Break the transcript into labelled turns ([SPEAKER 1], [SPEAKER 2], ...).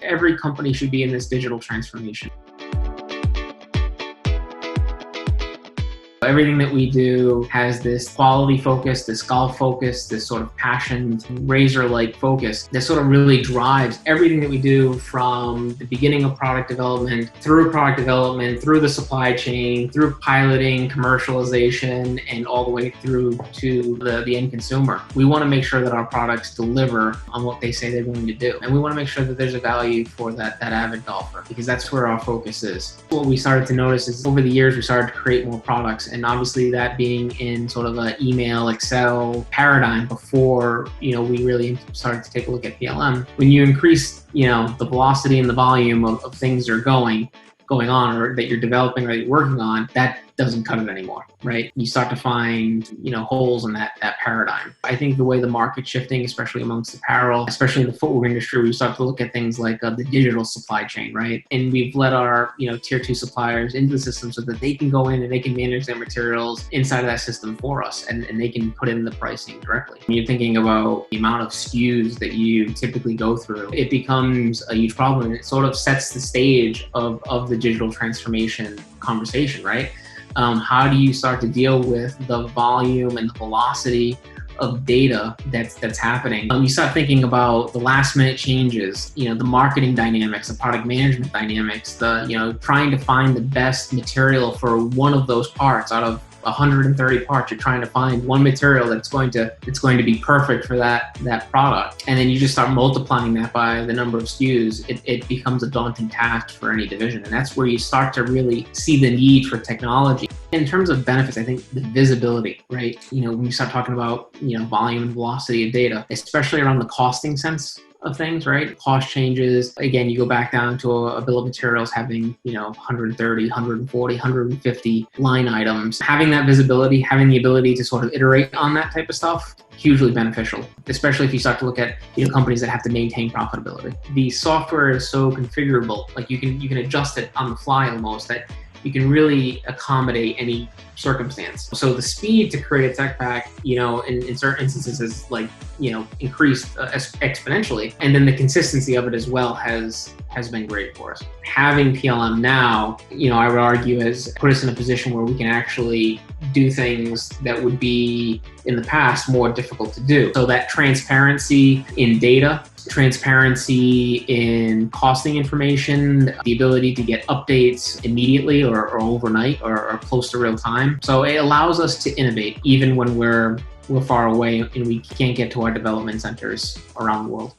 [SPEAKER 1] every company should be in this digital transformation. Everything that we do has this quality focus, this golf focus, this sort of passion, razor-like focus that sort of really drives everything that we do from the beginning of product development, through the supply chain, through piloting, commercialization, and all the way through to the end consumer. We want to make sure that our products deliver on what they say they're going to do. And we want to make sure that there's a value for that avid golfer, because that's where our focus is. What we started to notice is over the years, we started to create more products. And obviously that being in sort of an email, Excel paradigm before, we really started to take a look at PLM. When you increase, the velocity and the volume of things that are going on, or that you're developing or that you're working on, that doesn't cut it anymore, right? You start to find, holes in that paradigm. I think the way the market's shifting, especially amongst apparel, especially in the footwear industry, we start to look at things like the digital supply chain, right? And we've let our, tier 2 suppliers into the system so that they can go in and they can manage their materials inside of that system for us, and they can put in the pricing directly. When you're thinking about the amount of SKUs that you typically go through, it becomes a huge problem, and it sort of sets the stage of the digital transformation conversation, right? How do you start to deal with the volume and the velocity of data that's happening? You start thinking about the last minute changes, the marketing dynamics, the product management dynamics, trying to find the best material for one of those parts out of 130 parts. You're trying to find one material that's going to be perfect for that product. And then you just start multiplying that by the number of SKUs. It becomes a daunting task for any division. And that's where you start to really see the need for technology. In terms of benefits, I think the visibility, right? When you start talking about, volume and velocity of data, especially around the costing sense of things, right? Cost changes. Again, you go back down to a bill of materials having, 130, 140, 150 line items. Having that visibility, having the ability to sort of iterate on that type of stuff, hugely beneficial, especially if you start to look at, companies that have to maintain profitability. The software is so configurable, like you can adjust it on the fly almost, that you can really accommodate any circumstance. So the speed to create a tech pack, in certain instances is increased exponentially. And then the consistency of it as well has been great for us. Having PLM now, I would argue has put us in a position where we can actually do things that would be in the past more difficult to do. So that transparency in data, transparency in costing information, the ability to get updates immediately or overnight or close to real time. So it allows us to innovate even when we're far away and we can't get to our development centers around the world.